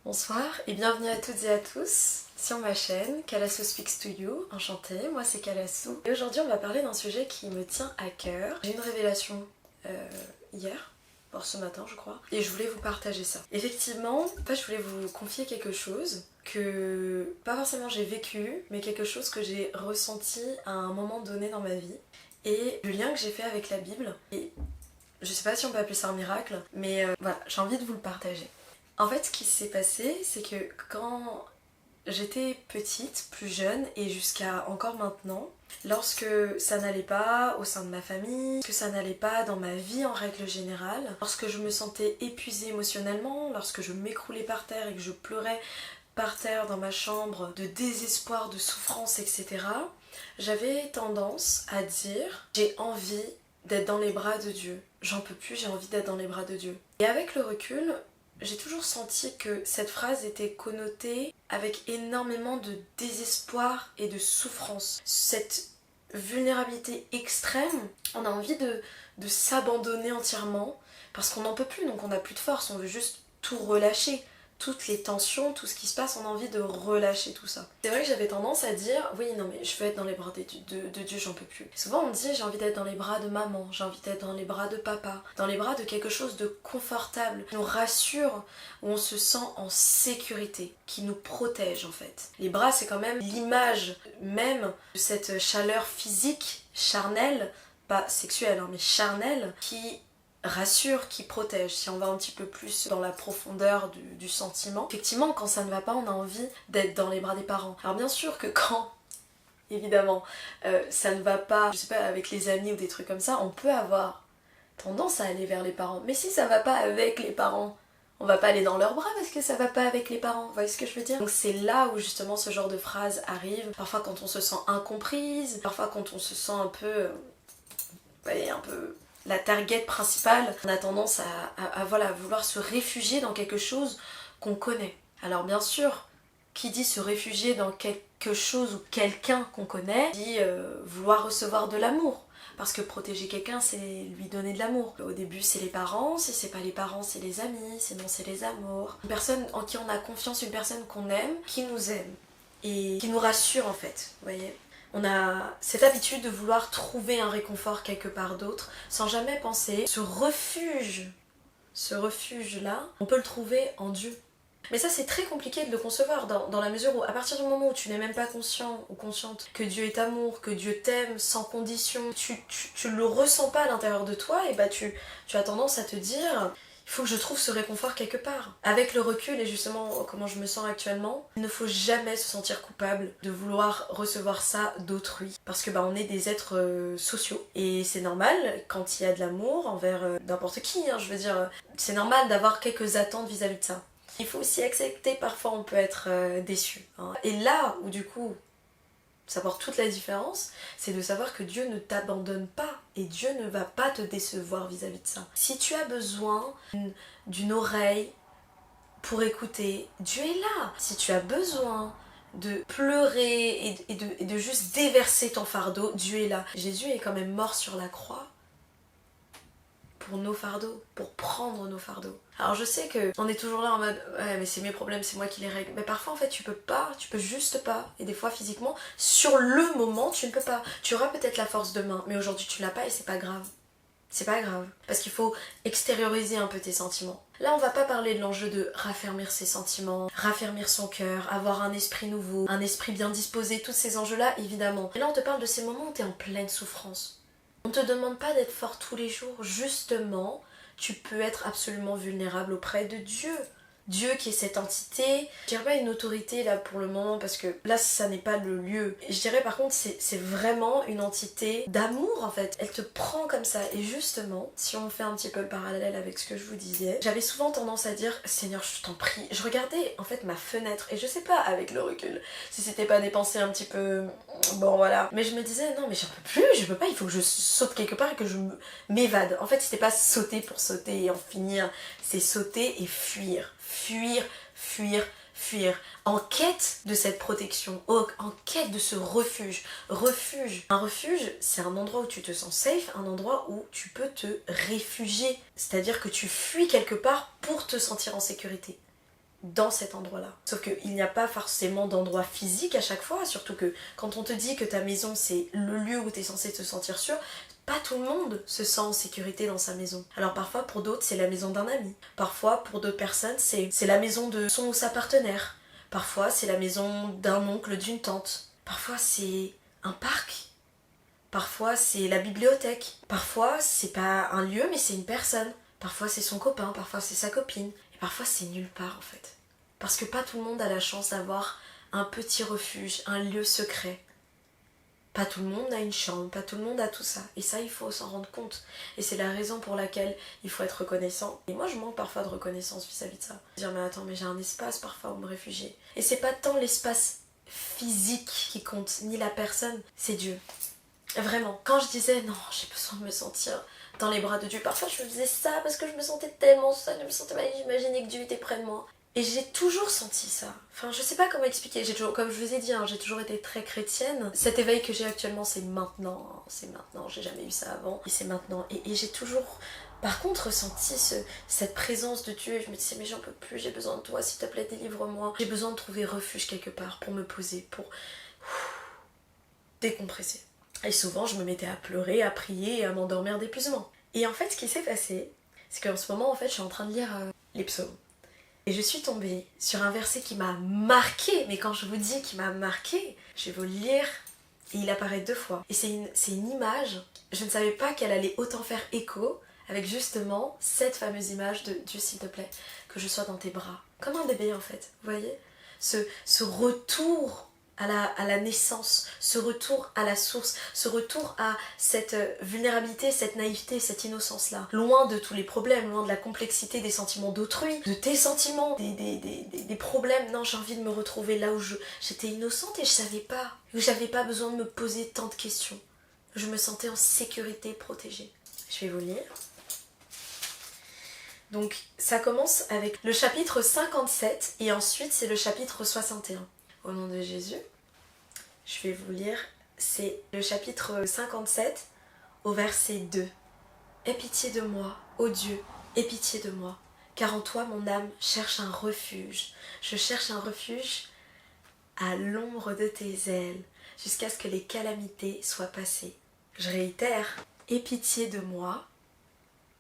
Bonsoir et bienvenue à toutes et à tous sur ma chaîne Kalasso Speaks to You. Enchantée, moi c'est Kalasso. Et aujourd'hui on va parler d'un sujet qui me tient à cœur. J'ai eu une révélation hier, voire ce matin je crois, et je voulais vous partager ça. Effectivement, je voulais vous confier quelque chose que, pas forcément j'ai vécu, mais quelque chose que j'ai ressenti à un moment donné dans ma vie. Et le lien que j'ai fait avec la Bible, et je sais pas si on peut appeler ça un miracle, mais voilà, j'ai envie de vous le partager. En fait, ce qui s'est passé, c'est que quand j'étais petite, plus jeune, et jusqu'à encore maintenant, lorsque ça n'allait pas au sein de ma famille, que ça n'allait pas dans ma vie en règle générale, lorsque je me sentais épuisée émotionnellement, lorsque je m'écroulais par terre et que je pleurais par terre dans ma chambre de désespoir, de souffrance, etc., j'avais tendance à dire j'ai envie d'être dans les bras de Dieu. J'en peux plus, j'ai envie d'être dans les bras de Dieu. Et avec le recul, j'ai toujours senti que cette phrase était connotée avec énormément de désespoir et de souffrance. Cette vulnérabilité extrême, on a envie de s'abandonner entièrement parce qu'on n'en peut plus, donc on n'a plus de force, on veut juste tout relâcher. Toutes les tensions, tout ce qui se passe, on a envie de relâcher tout ça. C'est vrai que j'avais tendance à dire oui non mais je veux être dans les bras de Dieu, j'en peux plus. Souvent on me dit j'ai envie d'être dans les bras de maman, j'ai envie d'être dans les bras de papa, dans les bras de quelque chose de confortable, qui nous rassure, où on se sent en sécurité, qui nous protège en fait. Les bras c'est quand même l'image même de cette chaleur physique, charnelle, pas sexuelle hein, mais charnelle, qui rassure, qui protège. Si on va un petit peu plus dans la profondeur du sentiment, effectivement quand ça ne va pas on a envie d'être dans les bras des parents. Alors bien sûr que quand évidemment ça ne va pas, je sais pas, avec les amis ou des trucs comme ça, on peut avoir tendance à aller vers les parents. Mais si ça va pas avec les parents, on va pas aller dans leurs bras parce que ça va pas avec les parents, vous voyez ce que je veux dire? Donc c'est là où justement ce genre de phrase arrive, parfois quand on se sent incomprise, parfois quand on se sent un peu, vous voyez, un peu la target principale, on a tendance à voilà, vouloir se réfugier dans quelque chose qu'on connaît. Alors bien sûr, qui dit se réfugier dans quelque chose ou quelqu'un qu'on connaît, dit vouloir recevoir de l'amour. Parce que protéger quelqu'un, c'est lui donner de l'amour. Au début, c'est les parents, si c'est pas les parents, c'est les amis, sinon c'est les amours. Une personne en qui on a confiance, une personne qu'on aime, qui nous aime. Et qui nous rassure en fait, vous voyez. On a cette habitude de vouloir trouver un réconfort quelque part d'autre sans jamais penser ce refuge-là, on peut le trouver en Dieu. Mais ça c'est très compliqué de le concevoir dans la mesure où à partir du moment où tu n'es même pas conscient ou consciente que Dieu est amour, que Dieu t'aime sans condition, tu le ressens pas à l'intérieur de toi et bah tu as tendance à te dire il faut que je trouve ce réconfort quelque part. Avec le recul et justement comment je me sens actuellement, il ne faut jamais se sentir coupable de vouloir recevoir ça d'autrui. Parce que on est des êtres sociaux. Et c'est normal quand il y a de l'amour envers n'importe qui, hein, je veux dire, c'est normal d'avoir quelques attentes vis-à-vis de ça. Il faut aussi accepter, parfois on peut être déçu. Hein. Et là où du coup ça porte toute la différence, c'est de savoir que Dieu ne t'abandonne pas et Dieu ne va pas te décevoir vis-à-vis de ça. Si tu as besoin d'une oreille pour écouter, Dieu est là. Si tu as besoin de pleurer et de juste déverser ton fardeau, Dieu est là. Jésus est quand même mort sur la croix pour nos fardeaux, pour prendre nos fardeaux. Alors je sais que on est toujours là en mode ouais mais c'est mes problèmes, c'est moi qui les règle. Mais parfois en fait tu peux juste pas. Et des fois physiquement, sur le moment tu ne peux pas. Tu auras peut-être la force demain, mais aujourd'hui tu l'as pas et c'est pas grave. C'est pas grave. Parce qu'il faut extérioriser un peu tes sentiments. Là on va pas parler de l'enjeu de raffermir ses sentiments, raffermir son cœur, avoir un esprit nouveau, un esprit bien disposé, tous ces enjeux-là évidemment. Et là on te parle de ces moments où t'es en pleine souffrance. On te demande pas d'être fort tous les jours, justement, tu peux être absolument vulnérable auprès de Dieu. Dieu qui est cette entité, je dirais pas une autorité là pour le moment parce que là ça n'est pas le lieu. Je dirais par contre c'est vraiment une entité d'amour en fait. Elle te prend comme ça et justement, si on fait un petit peu le parallèle avec ce que je vous disais, j'avais souvent tendance à dire Seigneur je t'en prie. Je regardais en fait ma fenêtre et je sais pas avec le recul si c'était pas des pensées un petit peu bon voilà. Mais je me disais non mais j'en peux plus, je peux pas, il faut que je saute quelque part et que je m'évade. En fait c'était pas sauter pour sauter et en finir, c'est sauter et fuir. Fuir, fuir, fuir, en quête de cette protection, en quête de ce refuge. Refuge. Un refuge, c'est un endroit où tu te sens safe, un endroit où tu peux te réfugier. C'est-à-dire que tu fuis quelque part pour te sentir en sécurité. dans cet endroit-là. Sauf qu'il n'y a pas forcément d'endroit physique à chaque fois, surtout que quand on te dit que ta maison c'est le lieu où tu es censé te sentir sûr, pas tout le monde se sent en sécurité dans sa maison. Alors parfois pour d'autres c'est la maison d'un ami, parfois pour d'autres personnes c'est la maison de son ou sa partenaire, parfois c'est la maison d'un oncle, d'une tante, parfois c'est un parc, parfois c'est la bibliothèque, parfois c'est pas un lieu mais c'est une personne, parfois c'est son copain, parfois c'est sa copine. Parfois c'est nulle part en fait. Parce que pas tout le monde a la chance d'avoir un petit refuge, un lieu secret. Pas tout le monde a une chambre, pas tout le monde a tout ça. Et ça il faut s'en rendre compte. Et c'est la raison pour laquelle il faut être reconnaissant. Et moi je manque parfois de reconnaissance vis-à-vis de ça. Dire mais attends mais j'ai un espace parfois où me réfugier. Et c'est pas tant l'espace physique qui compte, ni la personne, c'est Dieu. Vraiment, quand je disais non j'ai besoin de me sentir dans les bras de Dieu. Parfois je me faisais ça parce que je me sentais tellement seule, je me sentais mal, j'imaginais que Dieu était près de moi. Et j'ai toujours senti ça. Enfin, je sais pas comment expliquer. J'ai toujours, comme je vous ai dit, hein, j'ai toujours été très chrétienne. Cet éveil que j'ai actuellement, c'est maintenant. Hein, c'est maintenant. J'ai jamais eu ça avant. Et c'est maintenant. Et j'ai toujours, par contre, ressenti cette présence de Dieu. Et je me disais, mais j'en peux plus, j'ai besoin de toi, s'il te plaît, délivre-moi. J'ai besoin de trouver refuge quelque part pour me poser, pour décompresser. Et souvent, je me mettais à pleurer, à prier et à m'endormir d'épuisement. Et en fait, ce qui s'est passé, c'est qu'en ce moment, en fait, je suis en train de lire les psaumes. Et je suis tombée sur un verset qui m'a marqué. Mais quand je vous dis qu'il m'a marqué, je vais vous le lire. Et il apparaît 2 fois. Et c'est une image. Je ne savais pas qu'elle allait autant faire écho avec justement cette fameuse image de Dieu, s'il te plaît, que je sois dans tes bras. Comme un bébé, en fait. Vous voyez ? Ce retour à la naissance, ce retour à la source, ce retour à cette vulnérabilité, cette naïveté, cette innocence-là. Loin de tous les problèmes, loin de la complexité des sentiments d'autrui, de tes sentiments, des problèmes. Non, j'ai envie de me retrouver là où j'étais innocente et je savais pas. J'avais pas besoin de me poser tant de questions. Je me sentais en sécurité, protégée. Je vais vous lire. Donc, ça commence avec le chapitre 57 et ensuite c'est le chapitre 61. Au nom de Jésus, je vais vous lire, c'est le chapitre 57 au verset 2. Aie pitié de moi, ô Dieu, aie pitié de moi, car en toi mon âme cherche un refuge. Je cherche un refuge à l'ombre de tes ailes, jusqu'à ce que les calamités soient passées. Je réitère, aie pitié de moi,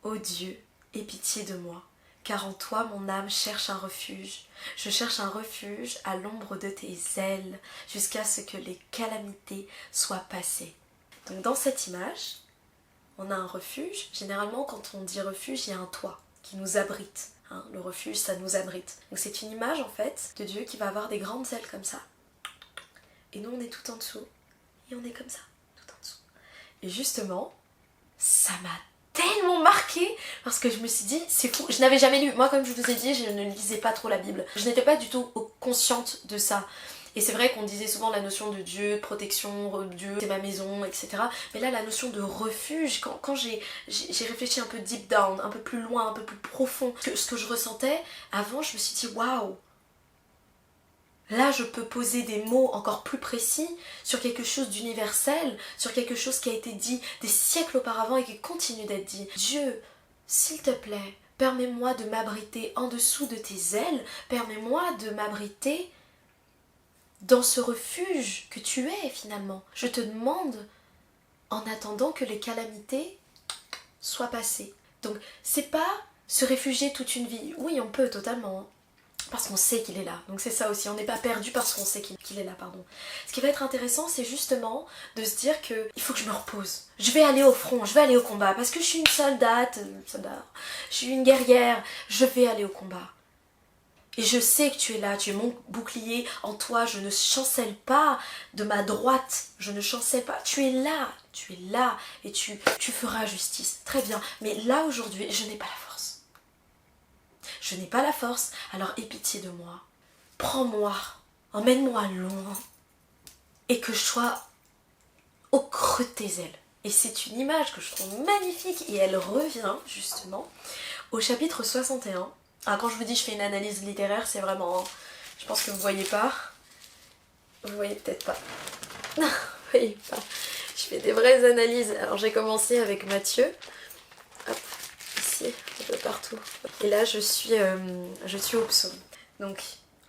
ô Dieu, aie pitié de moi. Car en toi mon âme cherche un refuge. Je cherche un refuge à l'ombre de tes ailes, jusqu'à ce que les calamités soient passées. Donc dans cette image, on a un refuge. Généralement quand on dit refuge, il y a un toit qui nous abrite. Hein, le refuge, ça nous abrite. Donc c'est une image en fait de Dieu qui va avoir des grandes ailes comme ça. Et nous on est tout en dessous. Et on est comme ça, tout en dessous. Et justement, ça m'a tellement marqué parce que je me suis dit c'est fou, je n'avais jamais lu, moi comme je vous ai dit je ne lisais pas trop la Bible, je n'étais pas du tout consciente de ça et c'est vrai qu'on disait souvent la notion de Dieu, de protection, Dieu c'est ma maison, etc. Mais là la notion de refuge, quand j'ai réfléchi un peu deep down, un peu plus loin, un peu plus profond, ce que je ressentais avant, je me suis dit waouh, là, je peux poser des mots encore plus précis sur quelque chose d'universel, sur quelque chose qui a été dit des siècles auparavant et qui continue d'être dit. Dieu, s'il te plaît, permets-moi de m'abriter en dessous de tes ailes, permets-moi de m'abriter dans ce refuge que tu es finalement. Je te demande, en attendant que les calamités soient passées. Donc, c'est pas se réfugier toute une vie. Oui, on peut totalement, hein. Parce qu'on sait qu'il est là. Donc c'est ça aussi, on n'est pas perdu parce qu'on sait qu'il est là, pardon. Ce qui va être intéressant, c'est justement de se dire que il faut que je me repose. Je vais aller au front, je vais aller au combat, parce que je suis une soldat, je suis une guerrière, je vais aller au combat. Et je sais que tu es là, tu es mon bouclier, en toi je ne chancelle pas de ma droite, je ne chancelle pas, tu es là et tu feras justice. Très bien, mais là aujourd'hui, je n'ai pas la force. Je n'ai pas la force, alors aie pitié de moi. Prends-moi, emmène-moi loin, et que je sois au creux de tes ailes. Et c'est une image que je trouve magnifique, et elle revient justement au chapitre 61. Alors quand je vous dis je fais une analyse littéraire, c'est vraiment... Je pense que vous voyez pas. Vous voyez peut-être pas. Non, vous voyez pas. Je fais des vraies analyses. Alors j'ai commencé avec Matthieu. Hop, ici, un peu partout. Et là je suis au psaume. Donc,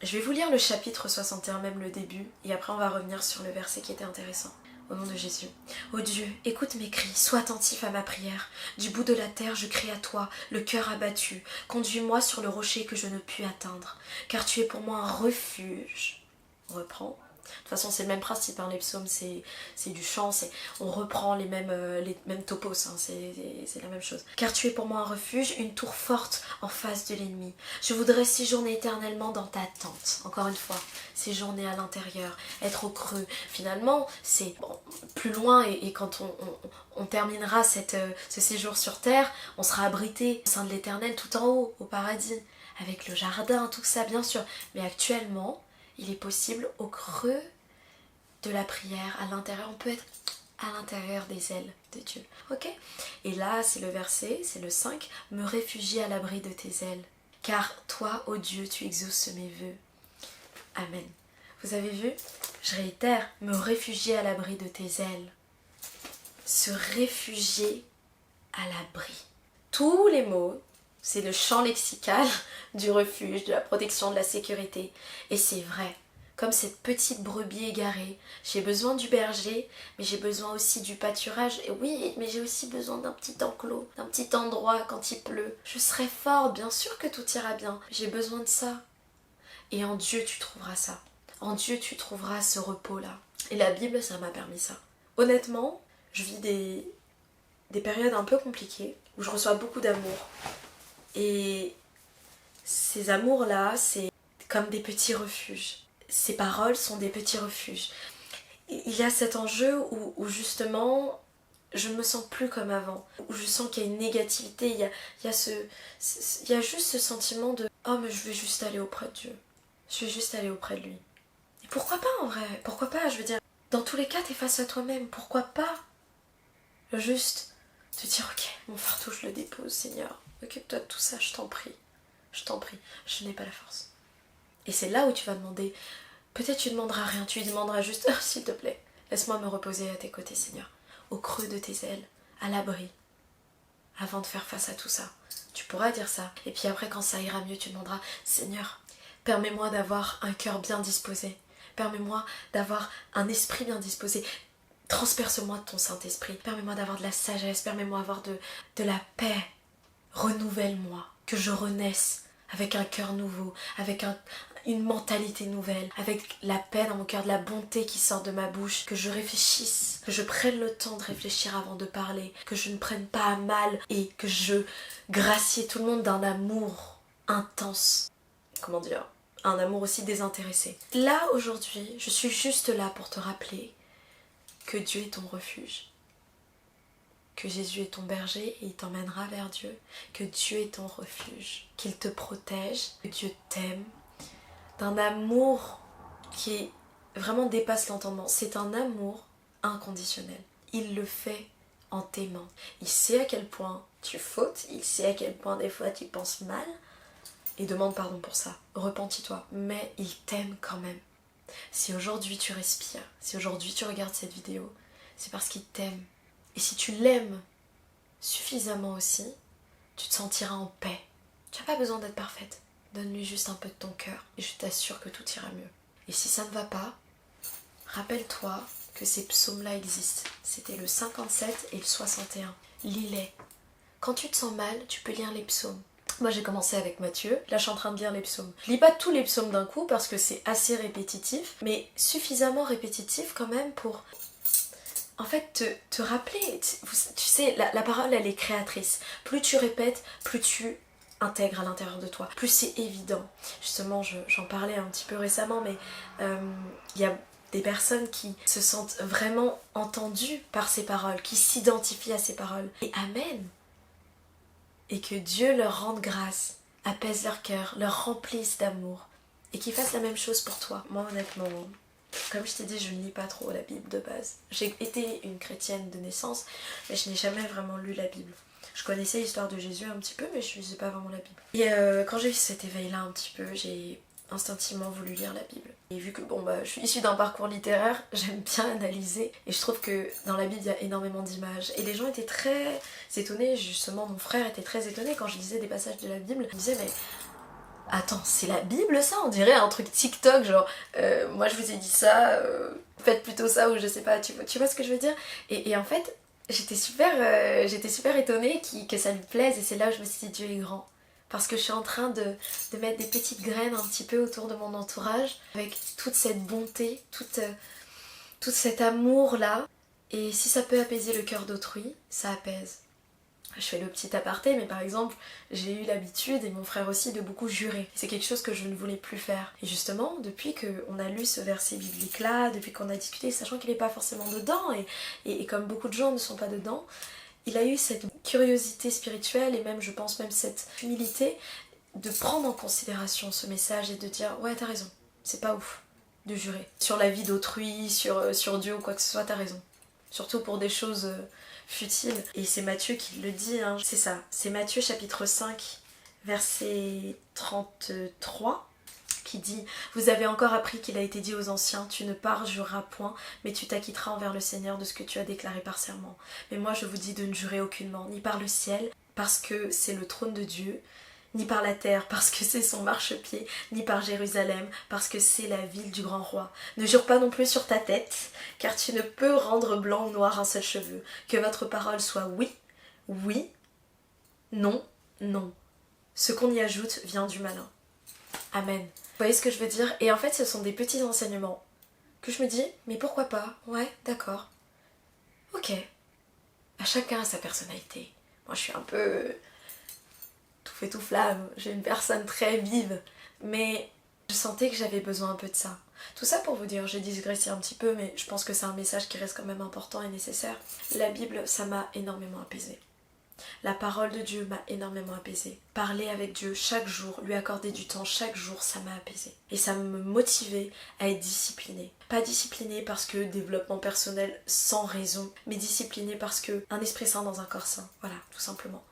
je vais vous lire le chapitre 61, même le début, et après on va revenir sur le verset qui était intéressant. Au nom de Jésus. Ô Dieu, écoute mes cris, sois attentif à ma prière. Du bout de la terre, je crie à toi, le cœur abattu. Conduis-moi sur le rocher que je ne puis atteindre, car tu es pour moi un refuge. On reprend. De toute façon, c'est le même principe, hein, les psaumes, c'est du chant, on reprend les mêmes topos, hein, c'est la même chose. Car tu es pour moi un refuge, une tour forte en face de l'ennemi. Je voudrais séjourner éternellement dans ta tente. Encore une fois, séjourner à l'intérieur, être au creux. Finalement, c'est plus loin et quand on terminera ce séjour sur terre, on sera abrité au sein de l'éternel tout en haut, au paradis, avec le jardin, tout ça bien sûr. Mais actuellement, il est possible au creux de la prière, à l'intérieur, on peut être à l'intérieur des ailes de Dieu. Ok? Et là, c'est le verset, c'est le 5, me réfugier à l'abri de tes ailes. Car toi, ô Dieu, tu exauces mes vœux. Amen. Vous avez vu? Je réitère, me réfugier à l'abri de tes ailes. Se réfugier à l'abri. Tous les mots, c'est le champ lexical du refuge, de la protection, de la sécurité. Et c'est vrai, comme cette petite brebis égarée, j'ai besoin du berger, mais j'ai besoin aussi du pâturage. Et oui, mais j'ai aussi besoin d'un petit enclos, d'un petit endroit quand il pleut. Je serai forte, bien sûr que tout ira bien. J'ai besoin de ça. Et en Dieu, tu trouveras ça. En Dieu, tu trouveras ce repos-là. Et la Bible, ça m'a permis ça. Honnêtement, je vis des périodes un peu compliquées, où je reçois beaucoup d'amour. Et ces amours-là, c'est comme des petits refuges. Ces paroles sont des petits refuges. Il y a cet enjeu où justement, je ne me sens plus comme avant. Où je sens qu'il y a une négativité, il y a juste ce sentiment de « Oh, mais je vais juste aller auprès de Dieu. Je vais juste aller auprès de lui. » Et pourquoi pas en vrai? Pourquoi pas? Je veux dire, dans tous les cas, t'es face à toi-même. Pourquoi pas juste te dire « Ok, mon fardeau, je le dépose, Seigneur. Occupe-toi de tout ça, je t'en prie. Je t'en prie, je n'ai pas la force. » Et c'est là où tu vas demander, peut-être tu ne demanderas rien, tu lui demanderas juste « S'il te plaît, laisse-moi me reposer à tes côtés, Seigneur, au creux de tes ailes, à l'abri, avant de faire face à tout ça. » Tu pourras dire ça. Et puis après, quand ça ira mieux, tu demanderas « Seigneur, permets-moi d'avoir un cœur bien disposé. Permets-moi d'avoir un esprit bien disposé. Transperce-moi de ton Saint-Esprit. Permets-moi d'avoir de la sagesse. Permets-moi d'avoir de la paix. Renouvelle-moi. Que je renaisse avec un cœur nouveau, avec une mentalité nouvelle, avec la paix dans mon cœur, de la bonté qui sort de ma bouche, que je réfléchisse, que je prenne le temps de réfléchir avant de parler, que je ne prenne pas à mal et que je gracie tout le monde d'un amour intense. Comment dire? Un amour aussi désintéressé. Là, aujourd'hui, je suis juste là pour te rappeler que Dieu est ton refuge. Que Jésus est ton berger et il t'emmènera vers Dieu, que Dieu est ton refuge, qu'il te protège, que Dieu t'aime, d'un amour qui vraiment dépasse l'entendement. C'est un amour inconditionnel. Il le fait en t'aimant. Il sait à quel point tu fautes, il sait à quel point des fois tu penses mal et demande pardon pour ça. Repentis-toi, mais il t'aime quand même. Si aujourd'hui tu respires, si aujourd'hui tu regardes cette vidéo, c'est parce qu'il t'aime. Et si tu l'aimes suffisamment aussi, tu te sentiras en paix. Tu n'as pas besoin d'être parfaite. Donne-lui juste un peu de ton cœur et je t'assure que tout ira mieux. Et si ça ne va pas, rappelle-toi que ces psaumes-là existent. C'était le 57 et le 61. Lis-les. Quand tu te sens mal, tu peux lire les psaumes. Moi j'ai commencé avec Matthieu, là je suis en train de lire les psaumes. Je lis pas tous les psaumes d'un coup parce que c'est assez répétitif, mais suffisamment répétitif quand même pour en fait te rappeler. Tu sais, la parole elle est créatrice. Plus tu répètes, plus tu intègres à l'intérieur de toi, plus c'est évident. Justement j'en parlais un petit peu récemment, mais il y a des personnes qui se sentent vraiment entendues par ces paroles, qui s'identifient à ces paroles. Et amen. Et que Dieu leur rende grâce, apaise leur cœur, leur remplisse d'amour et qu'il fasse la même chose pour toi. Moi honnêtement, comme je t'ai dit, je ne lis pas trop la Bible de base. J'ai été une chrétienne de naissance, mais je n'ai jamais vraiment lu la Bible. Je connaissais l'histoire de Jésus un petit peu, mais je ne lisais pas vraiment la Bible. Et quand j'ai eu cet éveil-là un petit peu, j'ai instinctivement voulu lire la Bible. Et vu que je suis issue d'un parcours littéraire, j'aime bien analyser et je trouve que dans la Bible il y a énormément d'images et les gens étaient très étonnés, justement mon frère était très étonné quand je lisais des passages de la Bible. Il me disait mais Attends, c'est la Bible ça? On dirait un truc TikTok, genre moi je vous ai dit ça, faites plutôt ça ou je sais pas, tu vois ce que je veux dire? Et en fait, j'étais super étonnée que ça lui plaise et c'est là où je me suis dit Dieu est grand. Parce que je suis en train de mettre des petites graines un petit peu autour de mon entourage avec toute cette bonté, tout cet amour là. Et si ça peut apaiser le cœur d'autrui, ça apaise. Je fais le petit aparté, mais par exemple, j'ai eu l'habitude, et mon frère aussi, de beaucoup jurer. C'est quelque chose que je ne voulais plus faire. Et justement, depuis qu'on a lu ce verset biblique-là, depuis qu'on a discuté, sachant qu'il n'est pas forcément dedans, et comme beaucoup de gens ne sont pas dedans, il a eu cette curiosité spirituelle, et même, je pense, même cette humilité, de prendre en considération ce message et de dire « Ouais, t'as raison, c'est pas ouf de jurer. Sur la vie d'autrui, sur Dieu ou quoi que ce soit, t'as raison. Surtout pour des choses... futile. Et c'est Matthieu qui le dit, hein. C'est ça. C'est Matthieu chapitre 5, verset 33, qui dit « Vous avez encore appris qu'il a été dit aux anciens, tu ne parjureras point, mais tu t'acquitteras envers le Seigneur de ce que tu as déclaré par serment. Mais moi je vous dis de ne jurer aucunement, ni par le ciel, parce que c'est le trône de Dieu, ni par la terre, parce que c'est son marchepied, ni par Jérusalem, parce que c'est la ville du grand roi. Ne jure pas non plus sur ta tête, car tu ne peux rendre blanc ou noir un seul cheveu. Que votre parole soit oui, oui, non, non. Ce qu'on y ajoute vient du malin. Amen. Vous voyez ce que je veux dire? Et en fait, ce sont des petits enseignements que je me dis, mais pourquoi pas? Ouais, d'accord. Ok. À chacun sa personnalité. Moi, je suis un peu... tout fait tout flamme, j'ai une personne très vive, mais je sentais que j'avais besoin un peu de ça. Tout ça pour vous dire, j'ai digressé un petit peu, mais je pense que c'est un message qui reste quand même important et nécessaire. La Bible, ça m'a énormément apaisée. La parole de Dieu m'a énormément apaisée. Parler avec Dieu chaque jour, lui accorder du temps chaque jour, ça m'a apaisée. Et ça me motivait à être disciplinée. Pas disciplinée parce que développement personnel sans raison, mais disciplinée parce que un esprit saint dans un corps saint. Voilà, tout simplement.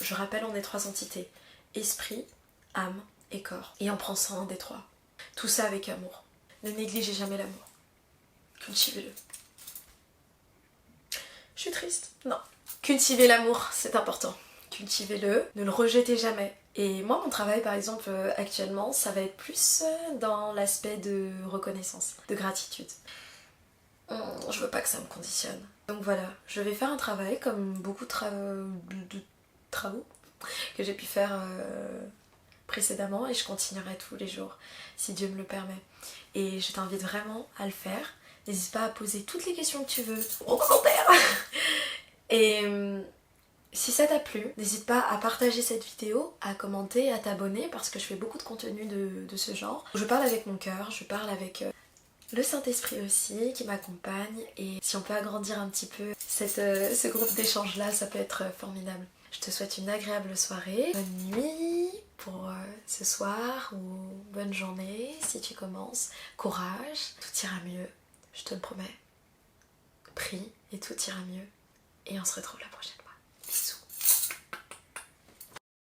Je rappelle, on est 3 entités. Esprit, âme et corps. Et on prend soin des 3. Tout ça avec amour. Ne négligez jamais l'amour. Cultivez-le. Je suis triste. Non. Cultivez l'amour, c'est important. Cultivez-le, ne le rejetez jamais. Et moi, mon travail, par exemple, actuellement, ça va être plus dans l'aspect de reconnaissance, de gratitude. Je veux pas que ça me conditionne. Donc voilà, je vais faire un travail comme beaucoup de travaux que j'ai pu faire précédemment et je continuerai tous les jours si Dieu me le permet. Et je t'invite vraiment à le faire. N'hésite pas à poser toutes les questions que tu veux en commentaire. Et si ça t'a plu, n'hésite pas à partager cette vidéo, à commenter, à t'abonner parce que je fais beaucoup de contenu de ce genre. Je parle avec mon cœur, je parle avec le Saint-Esprit aussi qui m'accompagne et si on peut agrandir un petit peu ce groupe d'échange là, ça peut être formidable. Je te souhaite une agréable soirée, bonne nuit pour ce soir ou bonne journée si tu commences. Courage, tout ira mieux, je te le promets. Prie et tout ira mieux. Et on se retrouve la prochaine fois. Bisous.